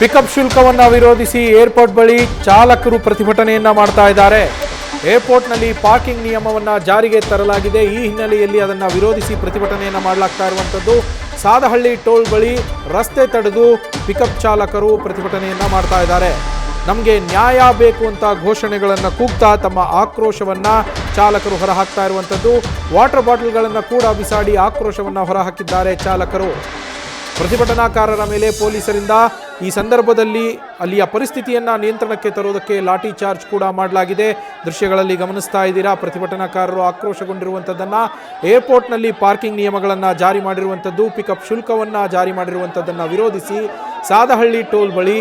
Pickup ಶುಲ್ಕವನ್ನು ವಿರೋಧಿಸಿ airport ಬಳಿ ಚಾಲಕರು ಪ್ರತಿಭಟನೆಯನ್ನ ಮಾಡ್ತಾ ಇದ್ದಾರೆ. ಏರ್ಪೋರ್ಟ್ನಲ್ಲಿ ಪಾರ್ಕಿಂಗ್ ನಿಯಮವನ್ನು ಜಾರಿಗೆ ತರಲಾಗಿದೆ. ಈ ಹಿನ್ನೆಲೆಯಲ್ಲಿ ಅದನ್ನು ವಿರೋಧಿಸಿ ಪ್ರತಿಭಟನೆಯನ್ನು ಮಾಡಲಾಗ್ತಾ ಇರುವಂಥದ್ದು. ಸಾದಹಳ್ಳಿ ಟೋಲ್ ಬಳಿ ರಸ್ತೆ ತಡೆದು ಪಿಕಪ್ ಚಾಲಕರು ಪ್ರತಿಭಟನೆಯನ್ನ ಮಾಡ್ತಾ ಇದ್ದಾರೆ. ನಮಗೆ ನ್ಯಾಯ ಬೇಕು ಅಂತ ಘೋಷಣೆಗಳನ್ನು ಕೂಗ್ತಾ ತಮ್ಮ ಆಕ್ರೋಶವನ್ನ ಚಾಲಕರು ಹೊರಹಾಕ್ತಾ ಇರುವಂಥದ್ದು. ವಾಟರ್ ಬಾಟಲ್ಗಳನ್ನು ಕೂಡ ಬಿಸಾಡಿ ಆಕ್ರೋಶವನ್ನು ಹೊರಹಾಕಿದ್ದಾರೆ ಚಾಲಕರು. ಪ್ರತಿಭಟನಾಕಾರರ ಮೇಲೆ ಪೊಲೀಸರಿಂದ ಈ ಸಂದರ್ಭದಲ್ಲಿ ಅಲ್ಲಿಯ ಪರಿಸ್ಥಿತಿಯನ್ನು ನಿಯಂತ್ರಣಕ್ಕೆ ತರುವುದಕ್ಕೆ ಲಾಠಿ ಚಾರ್ಜ್ ಕೂಡ ಮಾಡಲಾಗಿದೆ. ದೃಶ್ಯಗಳಲ್ಲಿ ಗಮನಿಸ್ತಾ ಇದ್ದೀರಾ, ಪ್ರತಿಭಟನಾಕಾರರು ಆಕ್ರೋಶಗೊಂಡಿರುವಂಥದ್ದನ್ನು. ಏರ್ಪೋರ್ಟ್ನಲ್ಲಿ ಪಾರ್ಕಿಂಗ್ ನಿಯಮಗಳನ್ನು ಜಾರಿ ಮಾಡಿರುವಂಥದ್ದು, ಪಿಕಪ್ ಶುಲ್ಕವನ್ನು ಜಾರಿ ಮಾಡಿರುವಂಥದ್ದನ್ನು ವಿರೋಧಿಸಿ ಸಾದಹಳ್ಳಿ ಟೋಲ್ ಬಳಿ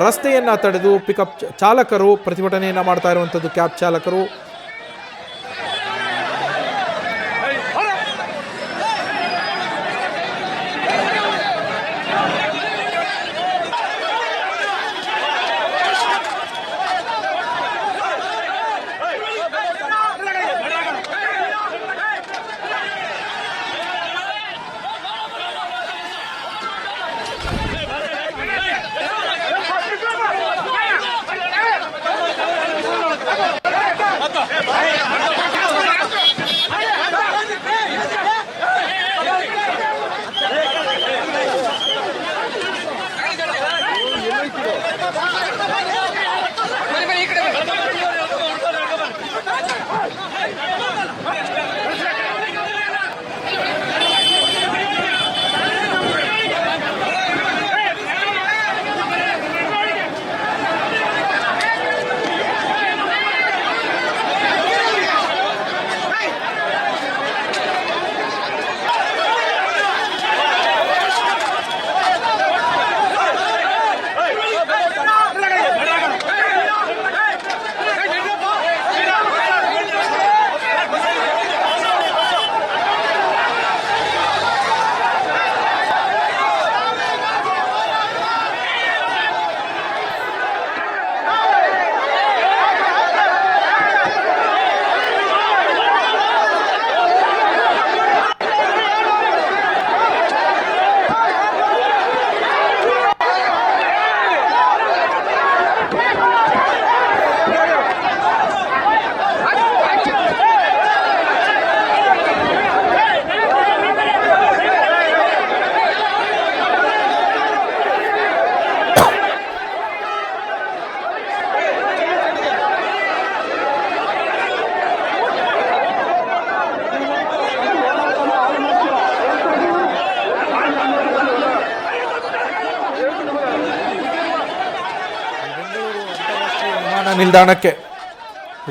ರಸ್ತೆಯನ್ನು ತಡೆದು ಪಿಕಪ್ ಚಾಲಕರು ಪ್ರತಿಭಟನೆಯನ್ನು ಮಾಡ್ತಾ ಇರುವಂಥದ್ದು. ಕ್ಯಾಬ್ ಚಾಲಕರು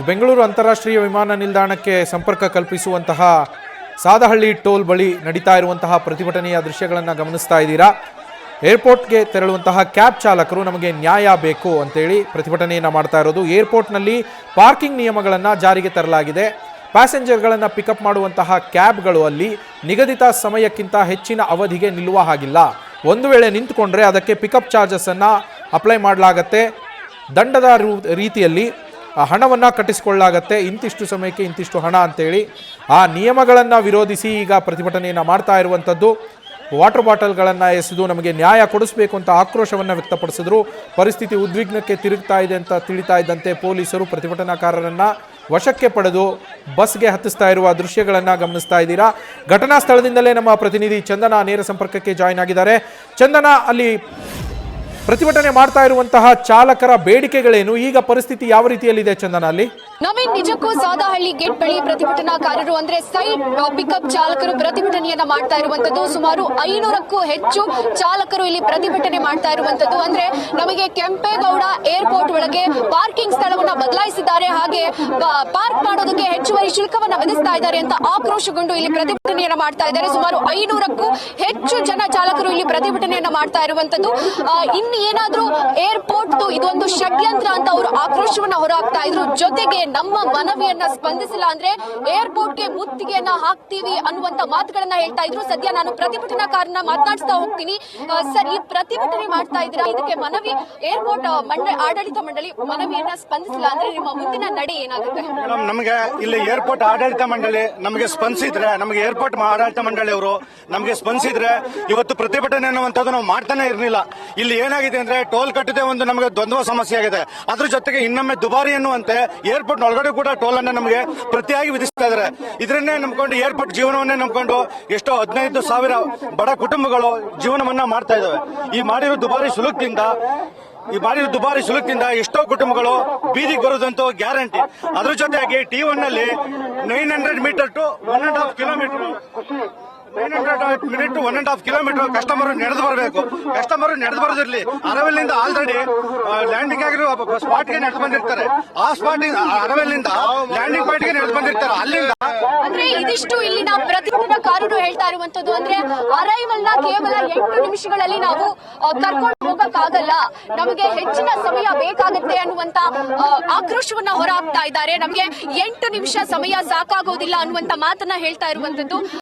ಬೆಂಗಳೂರು ಅಂತಾರಾಷ್ಟ್ರೀಯ ವಿಮಾನ ನಿಲ್ದಾಣಕ್ಕೆ ಸಂಪರ್ಕ ಕಲ್ಪಿಸುವಂತಹ ಸಾದಹಳ್ಳಿ ಟೋಲ್ ಬಳಿ ನಡೀತಾ ಇರುವಂತಹ ಪ್ರತಿಭಟನೆಯ ದೃಶ್ಯಗಳನ್ನು ಗಮನಿಸ್ತಾ ಇದ್ದೀರಾ. ಏರ್ಪೋರ್ಟ್ಗೆ ತೆರಳುವಂತಹ ಕ್ಯಾಬ್ ಚಾಲಕರು ನಮಗೆ ನ್ಯಾಯ ಬೇಕು ಅಂತೇಳಿ ಪ್ರತಿಭಟನೆಯನ್ನು ಮಾಡ್ತಾ ಇರೋದು. ಏರ್ಪೋರ್ಟ್ನಲ್ಲಿ ಪಾರ್ಕಿಂಗ್ ನಿಯಮಗಳನ್ನು ಜಾರಿಗೆ ತರಲಾಗಿದೆ. ಪ್ಯಾಸೆಂಜರ್ಗಳನ್ನು ಪಿಕಪ್ ಮಾಡುವಂತಹ ಕ್ಯಾಬ್ಗಳು ಅಲ್ಲಿ ನಿಗದಿತ ಸಮಯಕ್ಕಿಂತ ಹೆಚ್ಚಿನ ಅವಧಿಗೆ ನಿಲ್ಲುವ ಹಾಗಿಲ್ಲ. ಒಂದು ವೇಳೆ ನಿಂತುಕೊಂಡ್ರೆ ಅದಕ್ಕೆ ಪಿಕಪ್ ಚಾರ್ಜಸನ್ನು ಅಪ್ಲೈ ಮಾಡಲಾಗತ್ತೆ. ದಂಡದ ರೀತಿಯಲ್ಲಿ ಹಣವನ್ನು ಕಟ್ಟಿಸಿಕೊಳ್ಳಲಾಗತ್ತೆ. ಇಂತಿಷ್ಟು ಸಮಯಕ್ಕೆ ಇಂತಿಷ್ಟು ಹಣ ಅಂತೇಳಿ ಆ ನಿಯಮಗಳನ್ನು ವಿರೋಧಿಸಿ ಈಗ ಪ್ರತಿಭಟನೆಯನ್ನು ಮಾಡ್ತಾ ಇರುವಂಥದ್ದು. ವಾಟರ್ ಬಾಟಲ್ಗಳನ್ನು ಎಸೆದು ನಮಗೆ ನ್ಯಾಯ ಕೊಡಿಸಬೇಕು ಅಂತ ಆಕ್ರೋಶವನ್ನು ವ್ಯಕ್ತಪಡಿಸಿದ್ರು. ಪರಿಸ್ಥಿತಿ ಉದ್ವಿಗ್ನಕ್ಕೆ ತಿರುಗ್ತಾ ಇದೆ ಅಂತ ತಿಳಿತಾ ಇದ್ದಂತೆ ಪೊಲೀಸರು ಪ್ರತಿಭಟನಾಕಾರರನ್ನು ವಶಕ್ಕೆ ಪಡೆದು ಬಸ್ಗೆ ಹತ್ತಿಸ್ತಾ ಇರುವ ದೃಶ್ಯಗಳನ್ನು ಗಮನಿಸ್ತಾ ಇದ್ದೀರಾ. ಘಟನಾ ಸ್ಥಳದಿಂದಲೇ ನಮ್ಮ ಪ್ರತಿನಿಧಿ ಚಂದನ ನೇರ ಸಂಪರ್ಕಕ್ಕೆ ಜಾಯಿನ್ ಆಗಿದ್ದಾರೆ. ಚಂದನ, ಅಲ್ಲಿ ಪ್ರತಿಭಟನೆ ಮಾಡ್ತಾ ಇರುವಂತಹ ಚಾಲಕರ ಬೇಡಿಕೆಗಳೇನು? ಈಗ ಪರಿಸ್ಥಿತಿ ಯಾವ ರೀತಿಯಲ್ಲಿದೆ ಚಂದನ ಅಲ್ಲಿ? ನವೀನ್, ನಿಜಕ್ಕೂ ಸಾದಹಳ್ಳಿ ಗೇಟ್ ಬಳಿ ಪ್ರತಿಭಟನಾಕಾರರು ಅಂದ್ರೆ ಸೈಡ್ ಪಿಕಪ್ ಚಾಲಕರು ಪ್ರತಿಭಟನೆಯನ್ನ ಮಾಡ್ತಾ ಇರುವಂತದ್ದು. ಸುಮಾರು 500ಕ್ಕೂ ಹೆಚ್ಚು ಚಾಲಕರು ಇಲ್ಲಿ ಪ್ರತಿಭಟನೆ ಮಾಡ್ತಾ ಇರುವಂತದ್ದು. ಅಂದ್ರೆ ನಮಗೆ ಕೆಂಪೇಗೌಡ ಏರ್ಪೋರ್ಟ್ ಒಳಗೆ ಪಾರ್ಕಿಂಗ್ ಸ್ಥಳವನ್ನ ಬದಲಾಯಿಸಿದ್ದಾರೆ, ಹಾಗೆ ಪಾರ್ಕ್ ಮಾಡೋದಕ್ಕೆ ಹೆಚ್ಚುವರಿ ಶುಲ್ಕವನ್ನ ವಿಧಿಸ್ತಾ ಇದ್ದಾರೆ ಅಂತ ಆಕ್ರೋಶಗೊಂಡು ಇಲ್ಲಿ ಪ್ರತಿಭಟನೆಯನ್ನ ಮಾಡ್ತಾ ಇದ್ದಾರೆ. ಸುಮಾರು 500ಕ್ಕೂ ಹೆಚ್ಚು ಜನ ಚಾಲಕರು ಇಲ್ಲಿ ಪ್ರತಿಭಟನೆಯನ್ನ ಮಾಡ್ತಾ ಇರುವಂತದ್ದು. ಇನ್ನು ಏನಾದ್ರೂ ಏರ್ಪೋರ್ಟ್ ಇದೊಂದು ಷಡ್ಯಂತ್ರ ಅಂತ ಅವರು ಆಕ್ರೋಶವನ್ನ ಹೊರಹಾಕ್ತಾ ಇದ್ರು. ಜೊತೆಗೆ ನಮ್ಮ ಮನವಿಯನ್ನ ಸ್ಪಂದಿಸಿಲ್ಲ ಅಂದ್ರೆ ಏರ್ಪೋರ್ಟ್ಗೆ ಮುತ್ತಿಗೆಯನ್ನ ಹಾಕ್ತೀವಿ ಅನ್ನುವಂತ ಮಾತುಗಳನ್ನ ಹೇಳ್ತಾ ಇದ್ರು. ಸದ್ಯ ನಾನು ಪ್ರತಿಭಟನಾಕಾರನ ಮಾತನಾಡಿಸ್ತಾ ಹೋಗ್ತೀನಿ. ಸರ್, ಈ ಪ್ರತಿಭಟನೆ ಮಾಡ್ತಾ ಇದ್ದೀರಾ, ಇದಕ್ಕೆ ಮನವಿ ಏರ್ಪೋರ್ಟ್ ಆಡಳಿತ ಮಂಡಳಿ ಮನವಿಯನ್ನ ಸ್ಪಂದಿಸಿಲ್ಲ ಅಂದ್ರೆ ನಿಮ್ಮ ಮುಂದಿನ ನಡೆ ಏನಾಗುತ್ತೆ? ನಮಗೆ ಇಲ್ಲಿ ಏರ್ಪೋರ್ಟ್ ಆಡಳಿತ ಮಂಡಳಿ ನಮಗೆ ಸ್ಪಂದಿಸಿದ್ರೆ ನಮಗೆ ಏರ್ಪೋರ್ಟ್ ಏರ್ಪೋರ್ಟ್ ಆಡಳಿತ ಮಂಡಳಿಯವರು ನಮಗೆ ಸ್ಪಂದಿಸಿದ್ರೆ ಇವತ್ತು ಪ್ರತಿಭಟನೆ ಅನ್ನುವಂಥದ್ದು ನಾವು ಮಾಡ್ತಾನೆ ಇರಲಿಲ್ಲ. ಇಲ್ಲಿ ಏನಾಗಿದೆ ಅಂದ್ರೆ ಟೋಲ್ ಕಟ್ಟದೆ ಒಂದು ನಮಗೆ ದ್ವಂದ್ವ ಸಮಸ್ಯೆ ಆಗಿದೆ. ಅದ್ರ ಜೊತೆಗೆ ಇನ್ನೊಮ್ಮೆ ದುಬಾರಿ ಎನ್ನುವಂತೆ ಏರ್ಪೋರ್ಟ್ ಒಳಗಡೆ ಕೂಡ ಟೋಲ್ ಅನ್ನ ನಮಗೆ ಪ್ರತಿಯಾಗಿ ವಿಧಿಸ್ತಾ ಇದ್ದಾರೆ. ಇದನ್ನೇ ನಂಬ್ಕೊಂಡು ಏರ್ಪೋರ್ಟ್ ಜೀವನವನ್ನೇ ನಂಬ್ಕೊಂಡು ಎಷ್ಟೋ 15,000 ಬಡ ಕುಟುಂಬಗಳು ಜೀವನವನ್ನ ಮಾಡ್ತಾ ಇದ್ದಾವೆ. ಈ ಮಾಡಿರೋ ದುಬಾರಿ ಶುಲ್ಕದಿಂದ ಎಷ್ಟೋ ಕುಟುಂಬಗಳು ಬೀದಿಗೆ ಬರುವುದಂತೂ ಗ್ಯಾರಂಟಿ. ಅದ್ರ ಜೊತೆಗೆ T1 ನಲ್ಲಿ 900 metre to 1.5 kilometre 900 to 1.5 kilometre customer ನಡೆದು ಬರಬೇಕು. ಕಸ್ಟಮರ್ ನಡೆದು ಬರೋದಿರ್ಲಿ, ಅರವಲ್ಲಿಂದ ಆಲ್ರೆಡಿ ಲ್ಯಾಂಡಿಂಗ್ ಆಗಿರುವ ಸ್ಪಾಟ್ಗೆ ನಡೆದು ಬಂದಿರ್ತಾರೆ. ಆ ಸ್ಪಾಟ್ ಅರವಲ್ಲಿಂದ ಲ್ಯಾಂಡಿಂಗ್ ಪಾಯಿಂಟ್ಗೆ ನಡೆದು ಬಂದಿರ್ತಾರೆ. ಅಲ್ಲಿಂದ ಅಂದ್ರೆ ಇದಿಷ್ಟು ಇಲ್ಲಿನ ಪ್ರತಿಭಟನಾಕಾರರು ಹೇಳ್ತಾ ಇರುವಂತದ್ದು. ಅಂದ್ರೆ ಅರೈವಲ್ ನ ಕೇವಲ 8 ನಿಮಿಷಗಳಲ್ಲಿ ನಾವು ಕರ್ಕೊಂಡು ಹೋಗಕ್ಕಾಗಲ್ಲ, ನಮಗೆ ಹೆಚ್ಚಿನ ಸಮಯ ಬೇಕಾಗುತ್ತೆ ಅನ್ನುವಂತ ಆಕ್ರೋಶವನ್ನ ಹೊರಹಾಕ್ತಾ ಇದ್ದಾರೆ. ನಮಗೆ 8 ನಿಮಿಷ ಸಮಯ ಸಾಕಾಗೋದಿಲ್ಲ ಅನ್ನುವಂತ ಮಾತನ್ನ ಹೇಳ್ತಾ ಇರುವಂತದ್ದು.